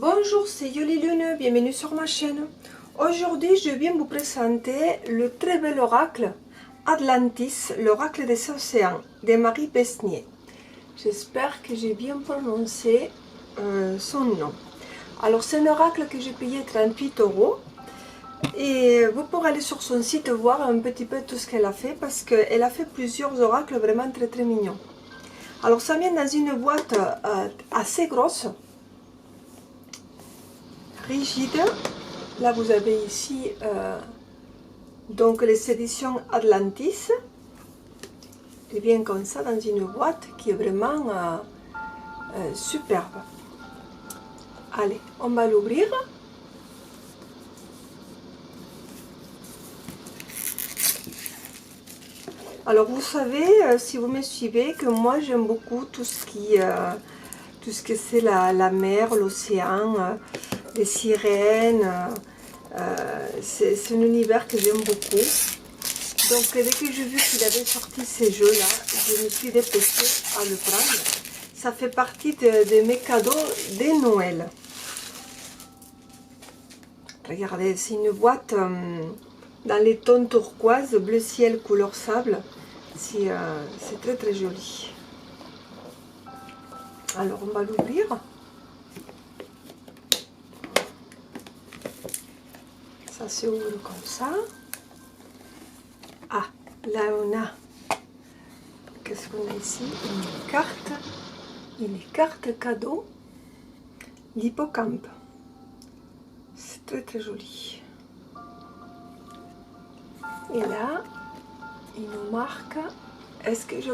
Bonjour, c'est Yoli Lune, bienvenue sur ma chaîne. Aujourd'hui, je viens vous présenter le très bel oracle Atlantis, l'oracle des océans, de Marie Besnier. J'espère que j'ai bien prononcé son nom. Alors, c'est un oracle que j'ai payé 38 € et vous pourrez aller sur son site voir un petit peu tout ce qu'elle a fait parce qu'elle a fait plusieurs oracles vraiment très mignons. Alors, ça vient dans une boîte assez grosse, rigide. Là vous avez ici donc les éditions Atlantis. Il vient comme ça dans une boîte qui est vraiment superbe. Allez, on va l'ouvrir. Alors vous savez, si vous me suivez, que moi j'aime beaucoup tout ce que c'est la mer, l'océan, les sirènes. C'est un univers que j'aime beaucoup. Donc dès que j'ai vu qu'il avait sorti ces jeux-là, je me suis dépêchée à le prendre. Ça fait partie de mes cadeaux de Noël. Regardez, c'est une boîte dans les tons turquoise, bleu ciel, couleur sable. C'est très joli. Alors on va l'ouvrir. Ça s'ouvre comme ça. Ah, là on a, qu'est-ce qu'on a ici? Une carte cadeau, l'hippocampe. C'est très joli. Et là, il nous marque, est-ce que je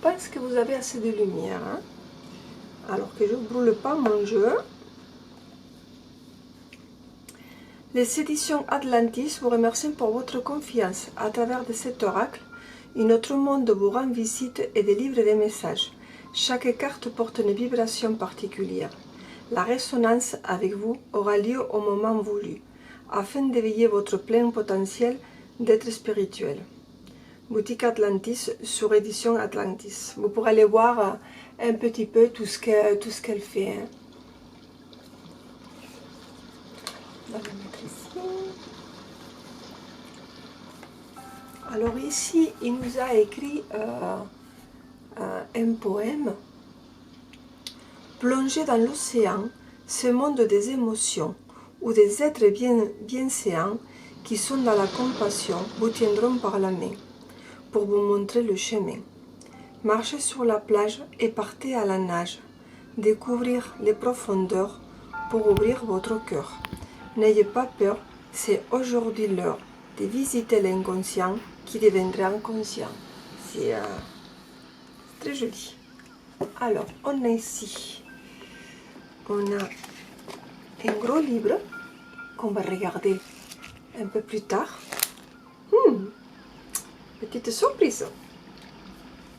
pense que vous avez assez de lumière, hein? Alors que je ne brûle pas mon jeu. Les éditions Atlantis vous remercient pour votre confiance. À travers de cet oracle, un autre monde vous rend visite et délivre des messages. Chaque carte porte une vibration particulière. La résonance avec vous aura lieu au moment voulu, afin d'éveiller votre plein potentiel d'être spirituel. Boutique Atlantis sur édition Atlantis. Vous pourrez aller voir un petit peu tout ce qu'elle fait. Hein. On va le mettre ici. Alors ici, il nous a écrit un poème. Plongez dans l'océan, ce monde des émotions, où des êtres bienséants qui sont dans la compassion vous tiendront par la main pour vous montrer le chemin. Marchez sur la plage et partez à la nage, découvrir les profondeurs pour ouvrir votre cœur. N'ayez pas peur, c'est aujourd'hui l'heure de visiter l'inconscient qui deviendra inconscient. C'est très joli. Alors, on a ici, on a un gros livre qu'on va regarder un peu plus tard. Petite surprise.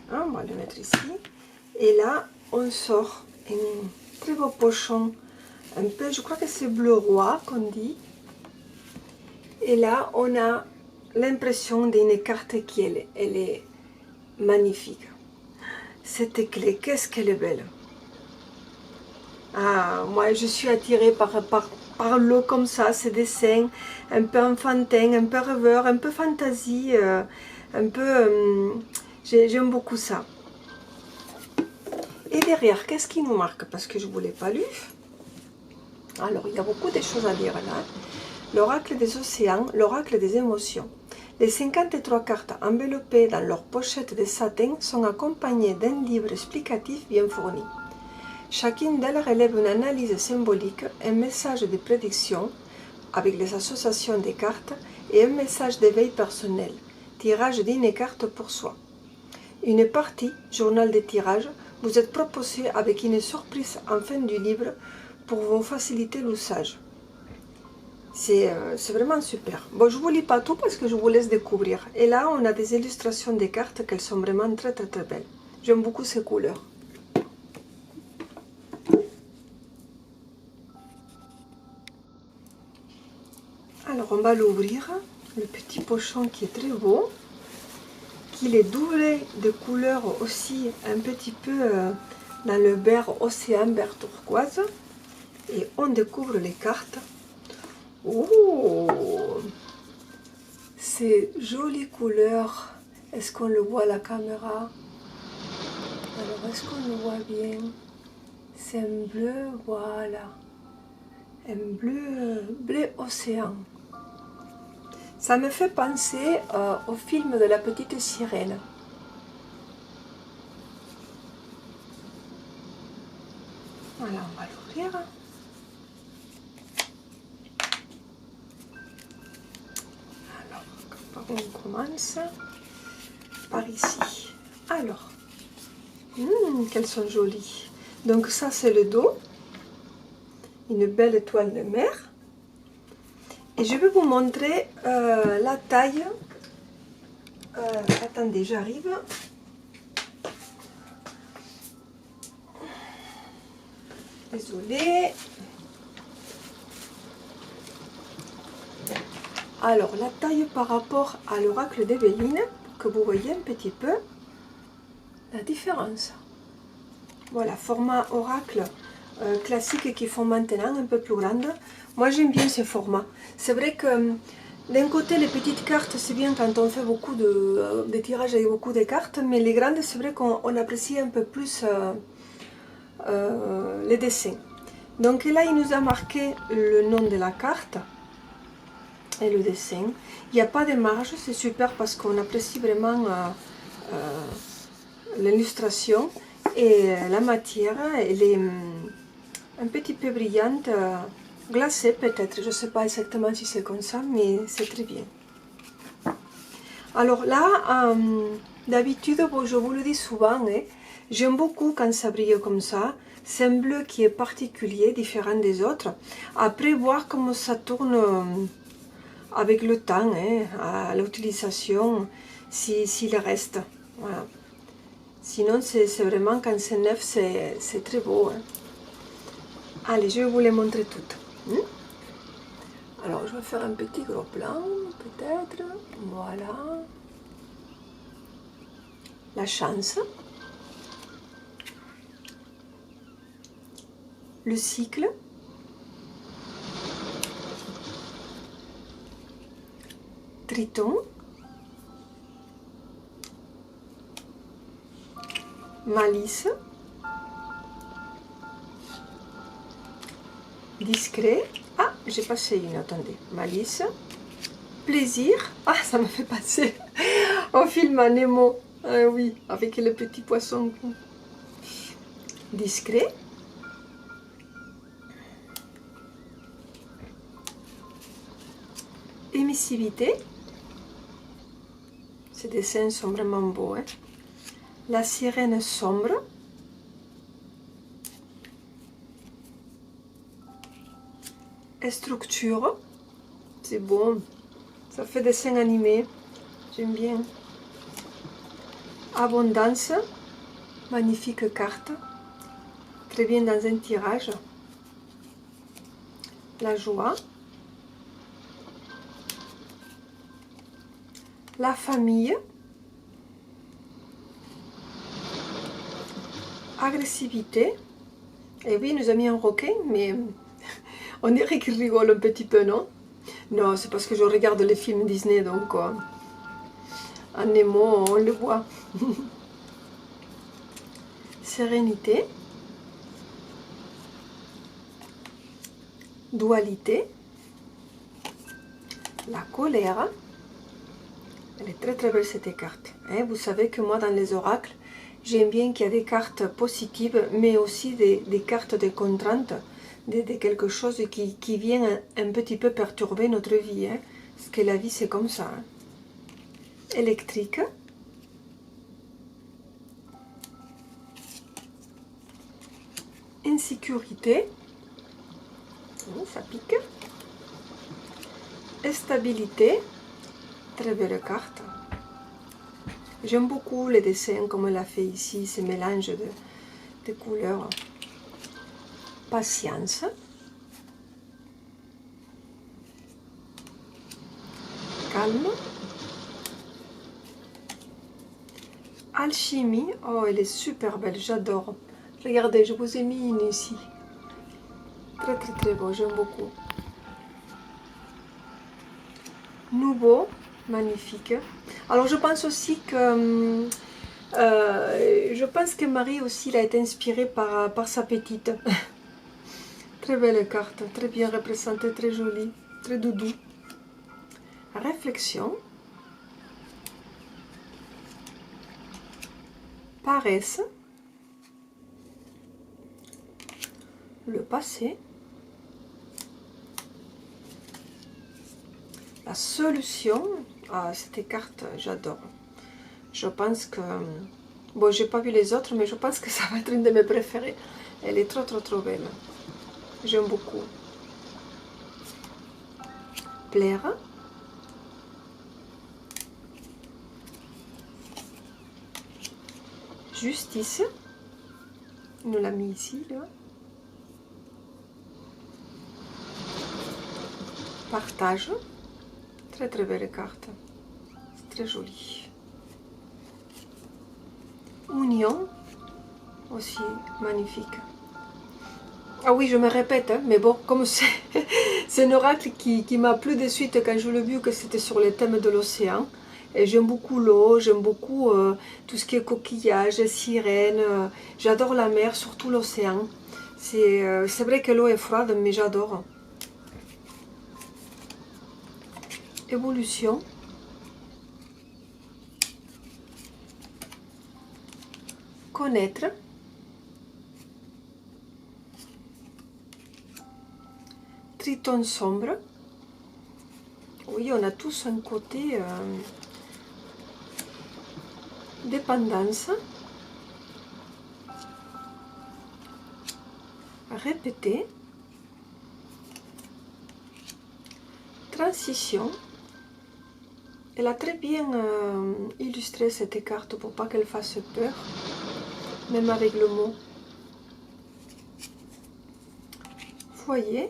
On va le mettre ici. Et là, on sort un très beau pochon, un peu, je crois que c'est bleu roi qu'on dit. Et là, on a l'impression d'une carte qui elle est magnifique. Cette clé, qu'est-ce qu'elle est belle. Ah, moi, je suis attirée par l'eau comme ça, ces dessins, un peu enfantin, un peu rêveur, un peu fantaisie, un peu... j'aime beaucoup ça. Et derrière, qu'est-ce qui nous marque? Parce que je ne vous l'ai pas lu. Alors, il y a beaucoup de choses à lire là. L'oracle des océans, l'oracle des émotions. Les 53 cartes enveloppées dans leur pochette de satin sont accompagnées d'un livre explicatif bien fourni. Chacune d'elles relève une analyse symbolique, un message de prédiction avec les associations des cartes et un message d'éveil personnel, tirage d'une carte pour soi. Une partie, journal de tirage, vous est proposée avec une surprise en fin du livre pour vous faciliter l'usage. C'est vraiment super. Bon, je ne vous lis pas tout parce que je vous laisse découvrir. Et là, on a des illustrations des cartes qu'elles sont vraiment très belles. J'aime beaucoup ces couleurs. Alors, on va l'ouvrir. Le petit pochon qui est très beau. Qu'il est doublé de couleurs aussi un petit peu dans le vert océan, vert turquoise. Et on découvre les cartes. Oh, c'est jolie couleur. Est-ce qu'on le voit à la caméra? Alors, est-ce qu'on le voit bien? C'est un bleu, voilà. Un bleu océan. Ça me fait penser au film de la petite sirène. Voilà, on va l'ouvrir. Alors, par où on commence? Par ici. Alors, qu'elles sont jolies. Donc ça, c'est le dos. Une belle étoile de mer. Et je vais vous montrer la taille. Attendez, j'arrive. Désolée. Alors, la taille par rapport à l'oracle d'Evelyne, pour que vous voyez un petit peu la différence. Voilà, format oracle classique qu'ils font maintenant, un peu plus grande. Moi, j'aime bien ce format. C'est vrai que d'un côté, les petites cartes, c'est bien quand on fait beaucoup de tirages avec beaucoup de cartes, mais les grandes, c'est vrai qu'on apprécie un peu plus les dessins. Donc là, il nous a marqué le nom de la carte et le dessin. Il n'y a pas de marge, c'est super parce qu'on apprécie vraiment l'illustration. Et la matière, elle est un petit peu brillante, glacée peut-être. Je ne sais pas exactement si c'est comme ça, mais c'est très bien. Alors là, d'habitude, bon, je vous le dis souvent, hein, j'aime beaucoup quand ça brille comme ça. C'est un bleu qui est particulier, différent des autres. Après, voir comment ça tourne avec le temps, hein, à l'utilisation, s'il reste. Voilà. Sinon, c'est vraiment, quand c'est neuf, c'est très beau. Hein. Allez, je vais vous les montrer toutes. Alors, je vais faire un petit gros plan, peut-être. Voilà. La chance. Le cycle. Triton. Malice. Discret. Ah, j'ai passé une, attendez. Malice. Plaisir. Ah, ça me fait passer au film à Nemo. Ah, oui, avec le petit poisson. Discret. Émissivité. Ces dessins sont vraiment beaux. Hein. La sirène sombre. Structure. C'est bon. Ça fait dessin animé. J'aime bien. Abondance. Magnifique carte. Très bien dans un tirage. La joie. La famille. Agressivité. Et oui, il nous a mis un requin, mais on dirait qu'il rigole un petit peu, non? Non, c'est parce que je regarde les films Disney, donc en Nemo, on le voit. Sérénité. Dualité. La colère. Elle est très très belle cette carte. Hein, vous savez que moi dans les oracles, j'aime bien qu'il y a des cartes positives, mais aussi des cartes de contraintes, de quelque chose qui vient un petit peu perturber notre vie. Hein, parce que la vie c'est comme ça. Hein. Électrique. Insécurité. Ça pique. Stabilité. Très belle carte. J'aime beaucoup les dessins comme elle a fait ici, ces mélanges de couleurs. Patience. Calme. Alchimie. Oh, elle est super belle, j'adore. Regardez, je vous ai mis une ici. Très très très beau, j'aime beaucoup. Nouveau, magnifique. Alors je pense aussi que Marie aussi il a été inspirée par sa petite. Très belle carte, très bien représentée, très jolie, très doudou. Réflexion. Paresse. Le passé. La solution. Ah, cette carte, j'adore. Je pense que... Bon, j'ai pas vu les autres, mais je pense que ça va être une de mes préférées. Elle est trop, trop, trop belle. J'aime beaucoup. Plaire. Justice. Il nous l'a mis ici, là. Partage. Très, très belle carte. C'est très joli. Union. Aussi magnifique. Ah oui, je me répète, hein, mais bon, comme c'est un oracle qui m'a plu de suite quand je l'ai vu que c'était sur le thème de l'océan. Et j'aime beaucoup l'eau, j'aime beaucoup tout ce qui est coquillage, sirène. J'adore la mer, surtout l'océan. C'est vrai que l'eau est froide, mais j'adore. Évolution. Connaître. Triton sombre. Oui, on a tous un côté dépendance. Répéter. Transition. Elle a très bien illustré cette carte pour pas qu'elle fasse peur, même avec le mot. Foyer.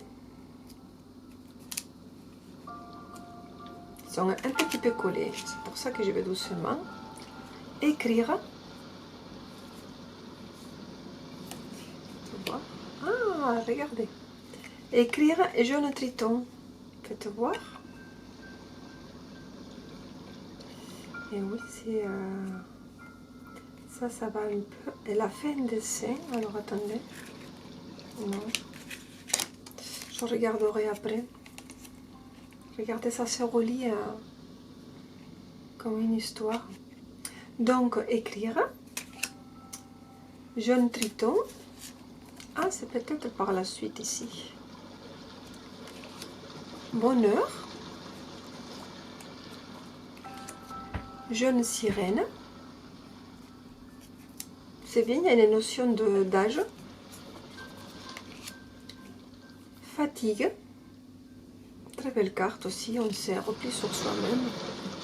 Ils sont un petit peu collés, c'est pour ça que je vais doucement. Écrire. Tu vois? Ah, regardez. Écrire et jaune triton. Faites voir. Et oui, c'est... ça va un peu... Elle a fait un dessin. Alors, attendez. Non. Je regarderai après. Regardez, ça se relie comme une histoire. Donc, écrire. Jaune triton. Ah, c'est peut-être par la suite ici. Bonheur. Jeune sirène. C'est bien, il y a une notion d'âge. Fatigue. Très belle carte aussi, on s'est repli sur soi-même.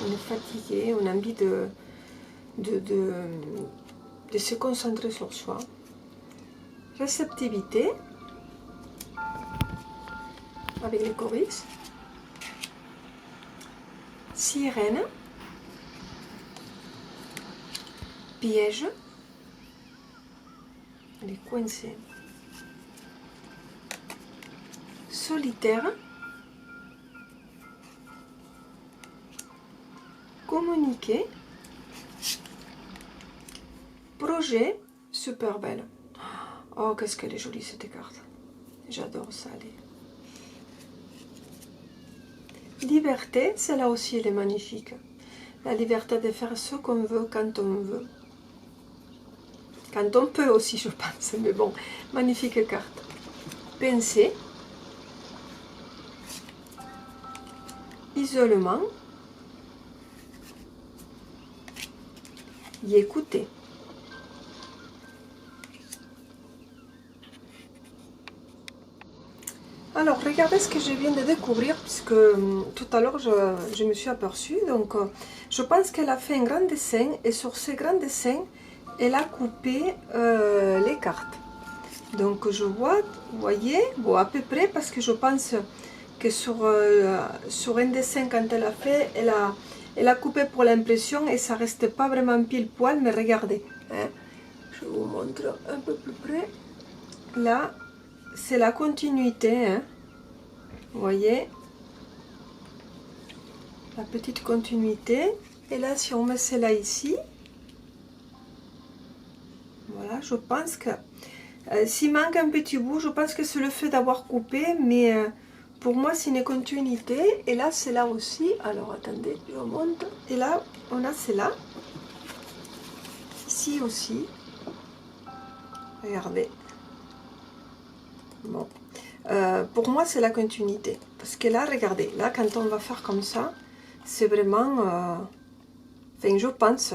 On est fatigué, on a envie de se concentrer sur soi. Réceptivité. Avec les choristes. Sirène. Piège. Elle est coincée. Solitaire. Communiquer. Projet. Super belle. Oh, qu'est-ce qu'elle est jolie cette carte. J'adore ça. Liberté, celle-là aussi elle est magnifique. La liberté de faire ce qu'on veut quand on veut. Quand on peut aussi, je pense. Mais bon, magnifique carte. Penser. Isolement. Y écouter. Alors, regardez ce que je viens de découvrir, puisque tout à l'heure, je me suis aperçue. Donc, je pense qu'elle a fait un grand dessin, et sur ce grand dessin, elle a coupé les cartes. Donc, je vois, vous voyez, bon, à peu près, parce que je pense que sur un dessin, quand elle a fait, elle a coupé pour l'impression, et ça reste pas vraiment pile poil, mais regardez. Hein, je vous montre un peu plus près. Là, c'est la continuité, hein. Vous voyez, la petite continuité. Et là, si on met celle-là ici, voilà, je pense que s'il manque un petit bout, je pense que c'est le fait d'avoir coupé, mais pour moi, c'est une continuité. Et là, c'est là aussi. Alors, attendez, je remonte. Et là, on a celle-là. Ici aussi. Regardez. Bon. Pour moi, c'est la continuité. Parce que là, regardez, là, quand on va faire comme ça, c'est vraiment... enfin, je pense.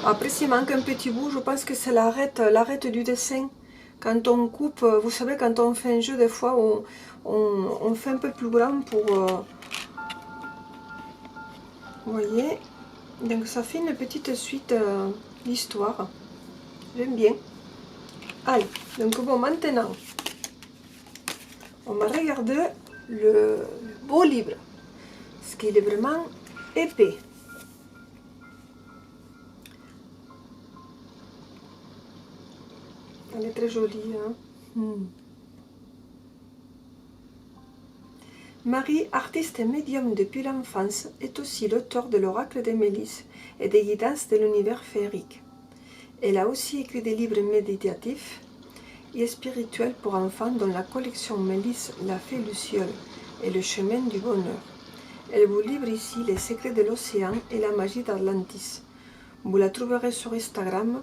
Après, s'il manque un petit bout, je pense que c'est l'arête du dessin. Quand on coupe, vous savez, quand on fait un jeu, des fois, on fait un peu plus grand pour... vous voyez? Donc, ça fait une petite suite d'histoire. J'aime bien. Allez, donc bon, maintenant, on va regarder le beau livre. Parce qu'il est vraiment épais. Elle est très jolie, hein. Marie, artiste et médium depuis l'enfance, est aussi l'auteur de l'Oracle des Mélisses et des guidances de l'univers féerique. Elle a aussi écrit des livres méditatifs et spirituels pour enfants dont la collection Mélisse, la fée Luciole et le chemin du bonheur. Elle vous livre ici les secrets de l'océan et la magie d'Atlantis. Vous la trouverez sur Instagram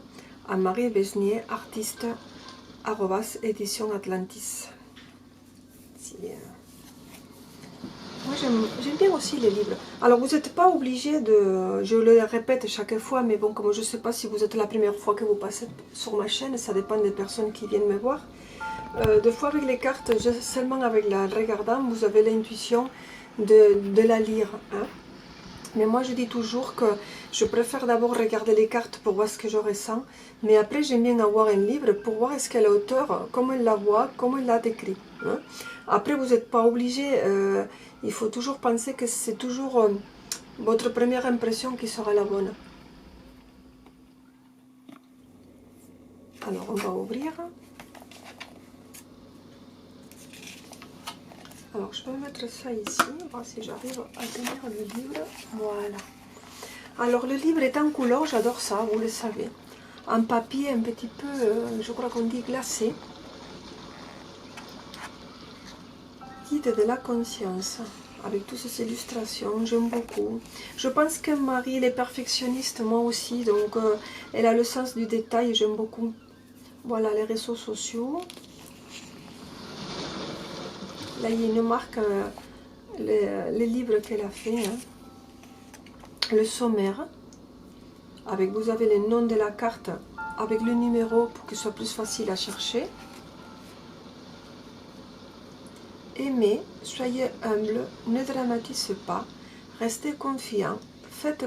à Marie Besnier, artiste, @édition Atlantis. Moi j'aime bien aussi les livres. Alors vous n'êtes pas obligé de, je le répète chaque fois, mais bon, comme je ne sais pas si vous êtes la première fois que vous passez sur ma chaîne, ça dépend des personnes qui viennent me voir. Des fois avec les cartes, seulement avec la regardant, vous avez l'intuition de la lire. Hein. Mais moi je dis toujours que je préfère d'abord regarder les cartes pour voir ce que je ressens, mais après j'aime bien avoir un livre pour voir est-ce que l'auteur, comment il la voit, comment il l'a décrit. Hein. Après vous n'êtes pas obligé, il faut toujours penser que c'est toujours votre première impression qui sera la bonne. Alors on va ouvrir. Alors je vais mettre ça ici, voir si j'arrive à tenir le livre. Voilà. Alors le livre est en couleur, j'adore ça, vous le savez. En papier un petit peu, je crois qu'on dit glacé. Guide de la conscience, avec toutes ces illustrations, j'aime beaucoup. Je pense que Marie, elle est perfectionniste, moi aussi, donc elle a le sens du détail, j'aime beaucoup. Voilà, les réseaux sociaux. Là, il y a une marque, les livres qu'elle a fait. Hein. Le sommaire. Avec, vous avez le nom de la carte avec le numéro pour que ce soit plus facile à chercher. Aimez, soyez humble, ne dramatisez pas, restez confiant, faites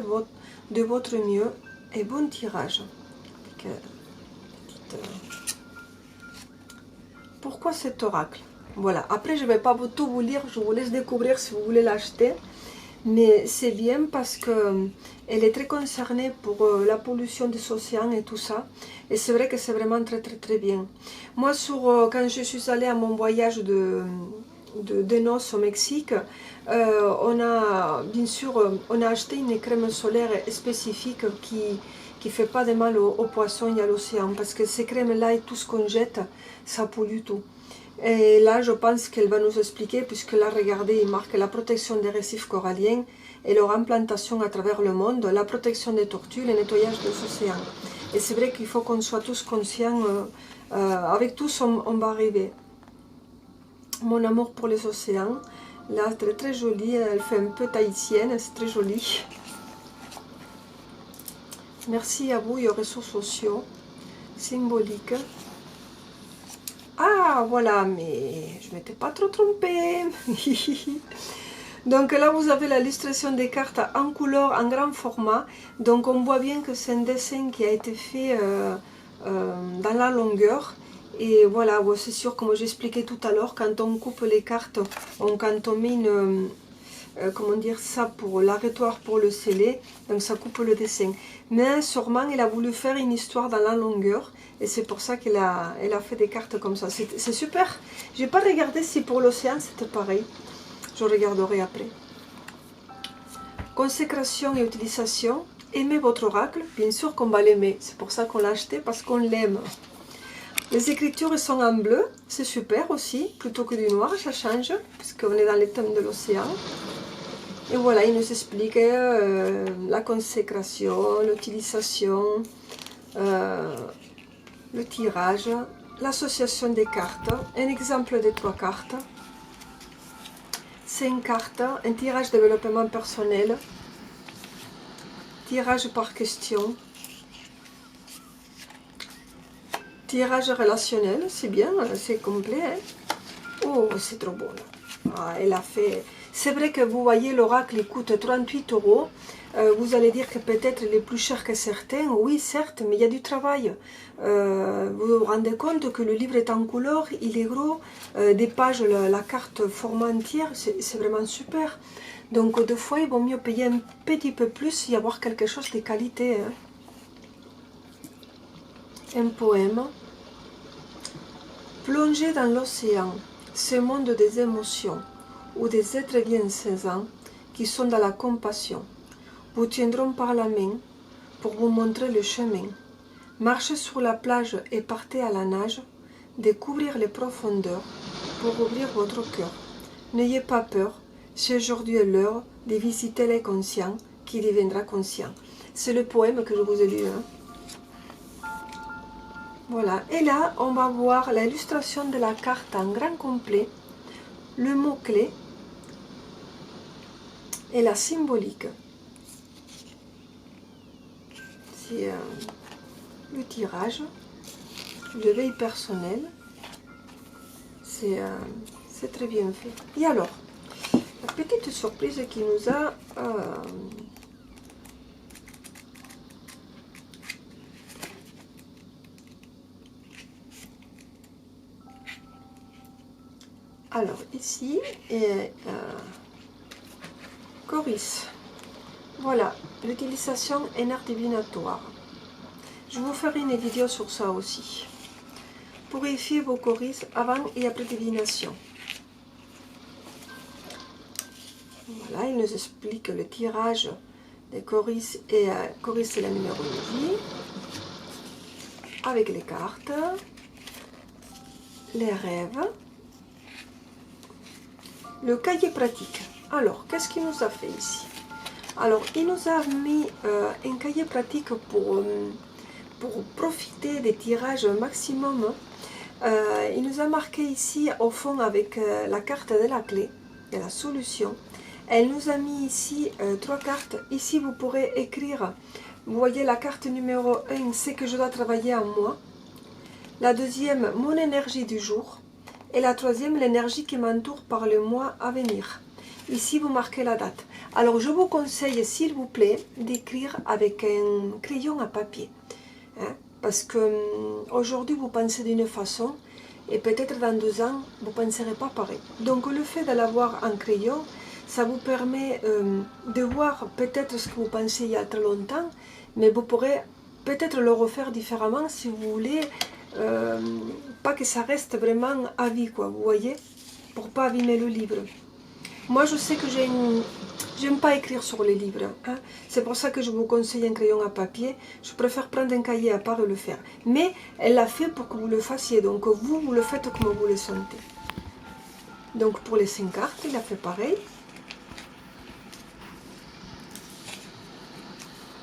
de votre mieux et bon tirage. Pourquoi cet oracle? Voilà, après je ne vais pas tout vous lire, je vous laisse découvrir si vous voulez l'acheter. Mais c'est bien parce que elle est très concernée pour la pollution des océans et tout ça. Et c'est vrai que c'est vraiment très bien. Moi, quand je suis allée à mon voyage de noces au Mexique, on a bien sûr on a acheté une crème solaire spécifique qui fait pas de mal aux poissons et à l'océan. Parce que ces crèmes-là et tout ce qu'on jette, ça pollue tout. Et là, je pense qu'elle va nous expliquer, puisque là, regardez, il marque la protection des récifs coralliens et leur implantation à travers le monde, la protection des tortues, le nettoyage des océans. Et c'est vrai qu'il faut qu'on soit tous conscients, avec tous, on va arriver. Mon amour pour les océans, là, très jolie, elle fait un peu tahitienne, c'est très joli. Merci à vous et aux réseaux sociaux, symboliques. Ah, voilà, mais je ne m'étais pas trop trompée. Donc là, vous avez la illustration des cartes en couleur, en grand format. Donc on voit bien que c'est un dessin qui a été fait dans la longueur. Et voilà, c'est sûr, comme j'expliquais tout à l'heure, quand on coupe les cartes, quand on met comment dire ça, pour l'arrêtoir pour le sceller, donc ça coupe le dessin. Mais sûrement il a voulu faire une histoire dans la longueur, et c'est pour ça qu'elle a fait des cartes comme ça. C'est super. J'ai pas regardé si pour l'océan c'était pareil, je regarderai après. Consécration et utilisation. Aimez votre oracle, bien sûr qu'on va l'aimer, c'est pour ça qu'on l'a acheté, parce qu'on l'aime. Les écritures sont en bleu, c'est super aussi, plutôt que du noir, ça change, puisqu'on est dans les thèmes de l'océan. Et voilà, il nous explique la consécration, l'utilisation, le tirage, l'association des cartes, un exemple des 3 cartes, 5 cartes, un tirage développement personnel, tirage par question, tirage relationnel, c'est bien, c'est complet. Hein. Oh, c'est trop beau. Ah, elle a fait... C'est vrai que vous voyez, l'oracle il coûte 38 €. Vous allez dire que peut-être il est plus cher que certains. Oui, certes, mais il y a du travail. Vous vous rendez compte que le livre est en couleur, il est gros, des pages, la carte format entière, c'est vraiment super. Donc, des fois, il vaut mieux payer un petit peu plus et avoir quelque chose de qualité. Hein. Un poème. Plongez dans l'océan, ce monde des émotions, où des êtres bienfaisants qui sont dans la compassion vous tiendront par la main pour vous montrer le chemin. Marchez sur la plage et partez à la nage, découvrir les profondeurs pour ouvrir votre cœur. N'ayez pas peur, si aujourd'hui est l'heure de visiter l'inconscient qui deviendra conscient. C'est le poème que je vous ai lu. Hein. Voilà, et là, on va voir l'illustration de la carte en grand complet, le mot-clé et la symbolique. C'est le tirage, l'éveil personnel, c'est très bien fait. Et alors, la petite surprise qui nous a... Alors, ici, Coris. Voilà, l'utilisation en art divinatoire. Je vous ferai une vidéo sur ça aussi. Purifiez vos coris avant et après divination. Voilà, il nous explique le tirage des coris et coris c'est la numérologie. Avec les cartes, les rêves. Le cahier pratique. Alors, qu'est-ce qu'il nous a fait ici? Alors, il nous a mis un cahier pratique pour profiter des tirages maximum. Il nous a marqué ici au fond avec la carte de la clé, de la solution. Elle nous a mis ici 3 cartes. Ici, vous pourrez écrire, vous voyez la carte numéro 1, c'est que je dois travailler en moi. La deuxième, mon énergie du jour. Et la troisième, l'énergie qui m'entoure par le mois à venir. Ici, vous marquez la date. Alors, je vous conseille, s'il vous plaît, d'écrire avec un crayon à papier. Hein, parce que aujourd'hui, vous pensez d'une façon, et peut-être dans 2 ans, vous ne penserez pas pareil. Donc, le fait de l'avoir en crayon, ça vous permet de voir peut-être ce que vous pensez il y a très longtemps, mais vous pourrez peut-être le refaire différemment si vous voulez. Pas que ça reste vraiment à vie, quoi, vous voyez, pour pas abîmer le livre. Moi, je sais que j'aime pas écrire sur les livres, hein. C'est pour ça que je vous conseille un crayon à papier. Je préfère prendre un cahier à part et le faire. Mais elle l'a fait pour que vous le fassiez, donc vous le faites comme vous le sentez. Donc pour les 5 cartes, il a fait pareil.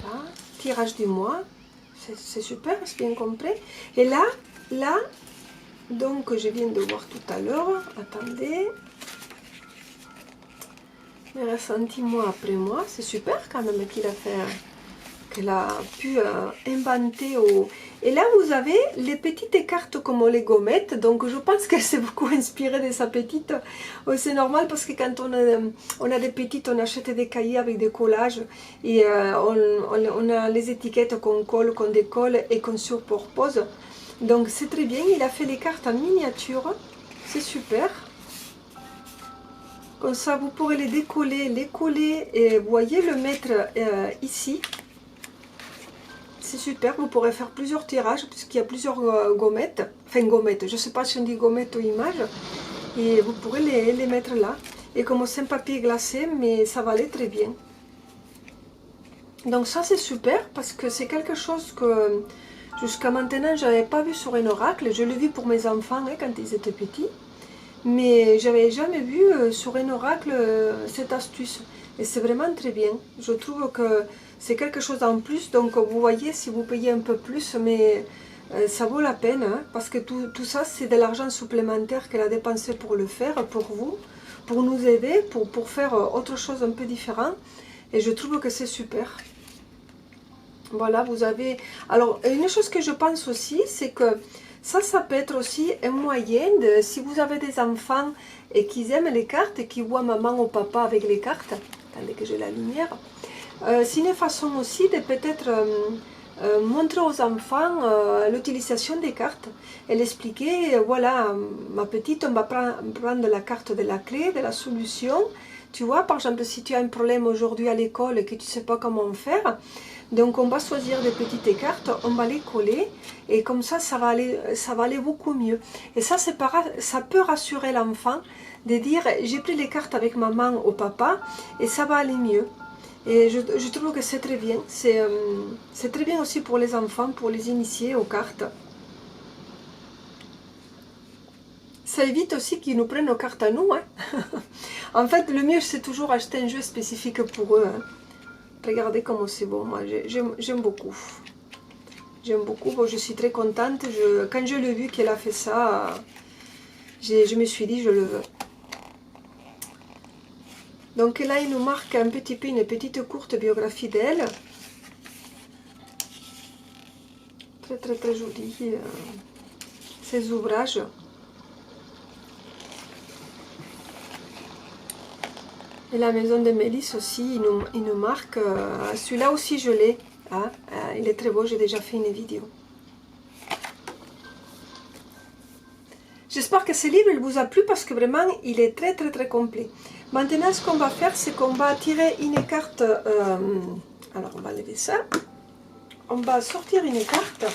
Voilà. Tirage du mois. C'est super, c'est bien compris. Et là, donc je viens de voir tout à l'heure, attendez, mes ressentis mois après mois, c'est super quand même qu'elle a pu inventer. Et là vous avez les petites cartes comme les gommettes, donc je pense qu'elle s'est beaucoup inspirée de sa petite. C'est normal parce que quand on a des petites, on achète des cahiers avec des collages et on a les étiquettes qu'on colle, qu'on décolle et qu'on superpose. Donc c'est très bien, il a fait les cartes en miniature, c'est super. Comme ça, vous pourrez les décoller, les coller et vous voyez le mettre ici. C'est super, vous pourrez faire plusieurs tirages puisqu'il y a plusieurs gommettes. Enfin, gommettes, je ne sais pas si on dit gommette ou image. Et vous pourrez les mettre là. Et comme c'est un papier glacé, mais ça va aller très bien. Donc ça, c'est super parce que c'est quelque chose que jusqu'à maintenant, je n'avais pas vu sur un oracle. Je l'ai vu pour mes enfants hein, quand ils étaient petits. Mais j'avais jamais vu sur un oracle cette astuce. Et c'est vraiment très bien. Je trouve que c'est quelque chose en plus. Donc vous voyez, si vous payez un peu plus, mais ça vaut la peine. Hein, parce que tout ça, c'est de l'argent supplémentaire qu'elle a dépensé pour le faire, pour vous, pour nous aider, pour faire autre chose un peu différent. Et je trouve que c'est super. Voilà, vous avez... Alors, une chose que je pense aussi, c'est que ça peut être aussi un moyen de, si vous avez des enfants et qu'ils aiment les cartes et qui voient maman ou papa avec les cartes, attendez que j'ai la lumière, c'est une façon aussi de peut-être montrer aux enfants l'utilisation des cartes et l'expliquer, voilà, ma petite, on va prendre la carte de la clé, de la solution, tu vois, par exemple, si tu as un problème aujourd'hui à l'école et que tu ne sais pas comment faire, donc on va choisir des petites cartes, on va les coller et comme ça, ça va aller beaucoup mieux. Et ça, ça peut rassurer l'enfant de dire j'ai pris les cartes avec maman ou papa et ça va aller mieux. Et je trouve que c'est très bien. C'est très bien aussi pour les enfants, pour les initier aux cartes. Ça évite aussi qu'ils nous prennent nos cartes à nous. Hein. En fait, le mieux, c'est toujours acheter un jeu spécifique pour eux. Hein. Regardez comment c'est beau, moi j'aime beaucoup. J'aime beaucoup, bon, je suis très contente. Quand je l'ai vu qu'elle a fait ça, je me suis dit je le veux. Donc là il nous marque un petit peu une petite courte biographie d'elle. Très très très joli, ces ouvrages. Et la maison de Mélisse aussi, il nous marque, celui-là aussi je l'ai, hein, il est très beau, j'ai déjà fait une vidéo. J'espère que ce livre il vous a plu parce que vraiment il est très très très complet. Maintenant ce qu'on va faire c'est qu'on va tirer une carte, alors on va lever ça, on va sortir une carte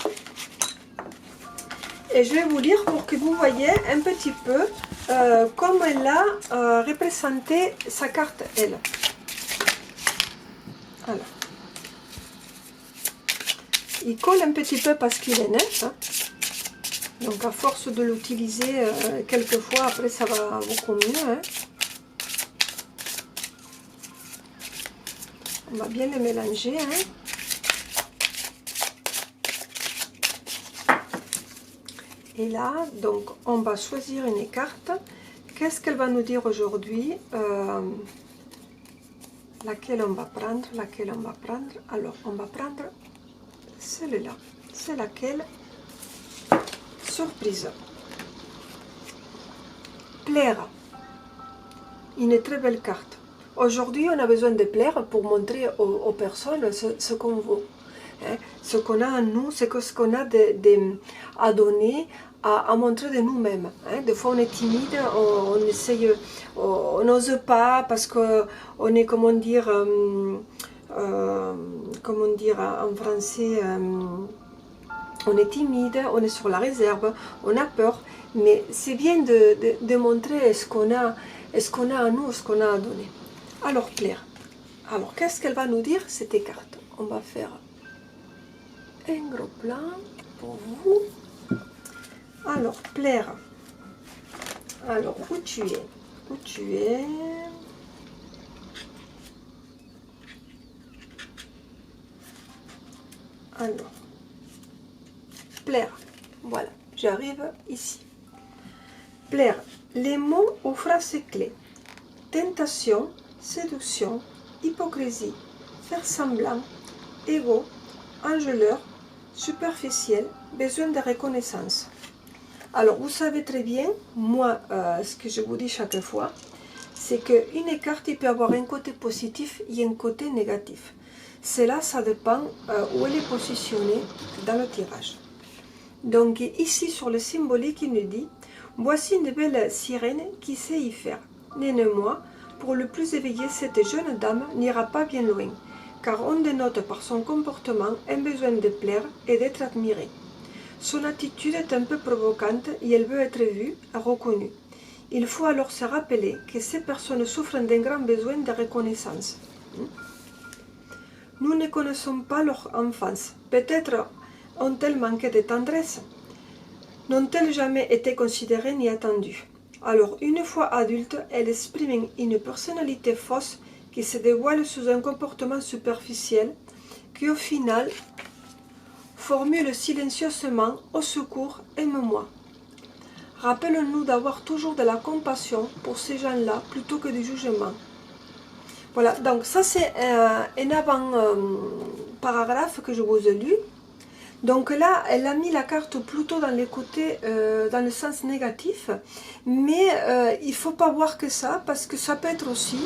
et je vais vous lire pour que vous voyez un petit peu comme elle a représenté sa carte elle. Alors, il colle un petit peu parce qu'il est net, hein. Donc à force de l'utiliser quelquefois, après ça va beaucoup mieux. Hein. On va bien le mélanger. Hein. Et là, donc on va choisir une carte. Qu'est-ce qu'elle va nous dire aujourd'hui? Laquelle on va prendre? Laquelle on va prendre? Alors on va prendre celle-là. C'est laquelle? Surprise. Plaire. Une très belle carte. Aujourd'hui, on a besoin de plaire pour montrer aux personnes ce qu'on vaut. Hein, ce qu'on a en nous, ce qu'on a à donner, à montrer de nous-mêmes. Hein. Des fois, on est timide, on essaye, on n'ose pas parce qu'on est, comment dire en français, on est timide, on est sur la réserve, on a peur, mais c'est bien de montrer ce qu'on a en nous, ce qu'on a à donner. Alors, plaire. Alors, qu'est-ce qu'elle va nous dire, cette carte? On va faire un gros plan pour vous. Alors, plaire. Alors, où tu es? Où tu es? Alors, plaire. Voilà, j'arrive ici. Plaire. Les mots ou phrases clés. Tentation, séduction, hypocrisie, faire semblant, égo, enjôleur, superficiel, besoin de reconnaissance. Alors, vous savez très bien, moi, ce que je vous dis chaque fois, c'est qu'une carte, il peut avoir un côté positif et un côté négatif. Cela, ça dépend où elle est positionnée dans le tirage. Donc, ici, sur le symbolique, il nous dit « Voici une belle sirène qui sait y faire. Naine-moi, pour le plus éveillé, cette jeune dame n'ira pas bien loin, car on dénote par son comportement un besoin de plaire et d'être admirée. Son attitude est un peu provocante et elle veut être vue et reconnue. Il faut alors se rappeler que ces personnes souffrent d'un grand besoin de reconnaissance. Nous ne connaissons pas leur enfance. Peut-être ont-elles manqué de tendresse? N'ont-elles jamais été considérées ni attendues? Alors, une fois adultes, elles expriment une personnalité fausse qui se dévoile sous un comportement superficiel qui, au final, formule silencieusement « Au secours, aime-moi ». Rappelons-nous d'avoir toujours de la compassion pour ces gens-là plutôt que du jugement. Voilà, donc ça c'est un avant-paragraphe que je vous ai lu. Donc là, elle a mis la carte plutôt dans les côtés, dans le sens négatif, mais il ne faut pas voir que ça, parce que ça peut être aussi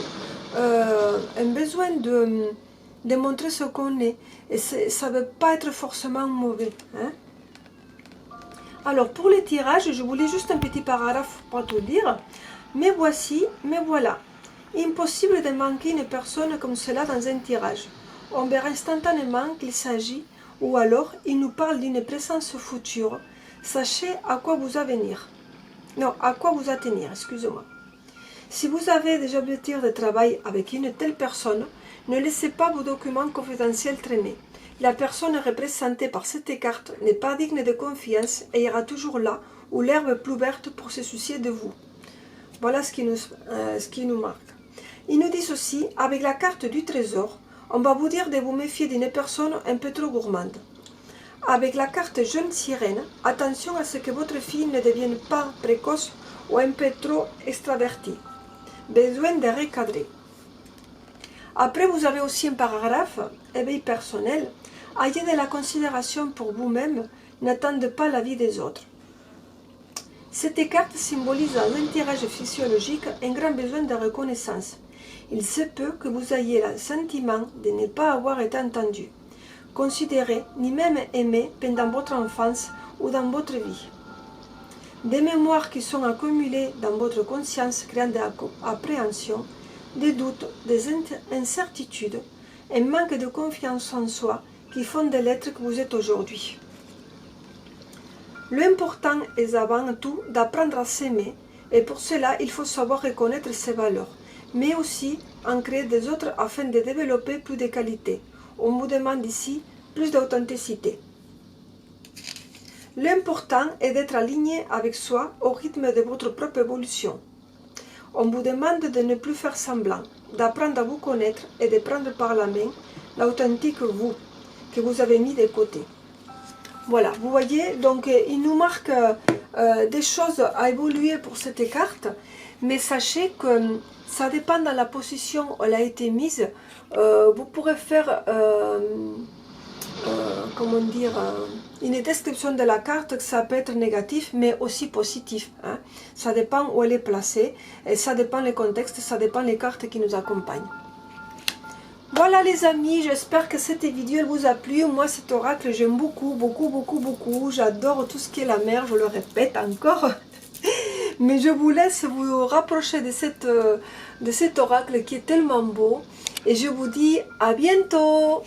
un besoin de montrer ce qu'on est, et ça ne veut pas être forcément mauvais. Hein. Alors pour les tirages, je voulais juste un petit paragraphe pour tout dire, mais voici, mais voilà. Impossible de manquer une personne comme cela dans un tirage. On verra instantanément qu'il s'agit, ou alors il nous parle d'une présence future. Sachez à quoi vous avenir. Non, à quoi vous attenir, excusez-moi. Si vous avez des objectifs de travail avec une telle personne, ne laissez pas vos documents confidentiels traîner. La personne représentée par cette carte n'est pas digne de confiance et ira toujours là où l'herbe est plus verte pour se soucier de vous. Voilà ce qui nous marque. Ils nous disent aussi, avec la carte du trésor, on va vous dire de vous méfier d'une personne un peu trop gourmande. Avec la carte jeune sirène, attention à ce que votre fille ne devienne pas précoce ou un peu trop extravertie. Besoin de recadrer. Après, vous avez aussi un paragraphe, éveil personnel. Ayez de la considération pour vous-même, n'attendez pas la vie des autres. Cette carte symbolise dans un tirage physiologique un grand besoin de reconnaissance. Il se peut que vous ayez le sentiment de ne pas avoir été entendu, considéré, ni même aimé pendant votre enfance ou dans votre vie. Des mémoires qui sont accumulées dans votre conscience créant des appréhensions, des doutes, des incertitudes, un manque de confiance en soi qui font de l'être que vous êtes aujourd'hui. L'important est avant tout d'apprendre à s'aimer et pour cela il faut savoir reconnaître ses valeurs, mais aussi en créer des autres afin de développer plus de qualités. On vous demande ici plus d'authenticité. L'important est d'être aligné avec soi au rythme de votre propre évolution. On vous demande de ne plus faire semblant, d'apprendre à vous connaître et de prendre par la main l'authentique vous que vous avez mis de côté. Voilà, vous voyez, donc il nous marque des choses à évoluer pour cette carte, mais sachez que ça dépend de la position où elle a été mise. Vous pourrez faire, comment dire, une description de la carte, que ça peut être négatif, mais aussi positif. Hein. Ça dépend où elle est placée, et ça dépend les contextes, ça dépend les cartes qui nous accompagnent. Voilà les amis, j'espère que cette vidéo vous a plu. Moi cet oracle j'aime beaucoup, beaucoup. J'adore tout ce qui est la mer, je le répète encore. Mais je vous laisse vous rapprocher de cet oracle qui est tellement beau. Et je vous dis à bientôt.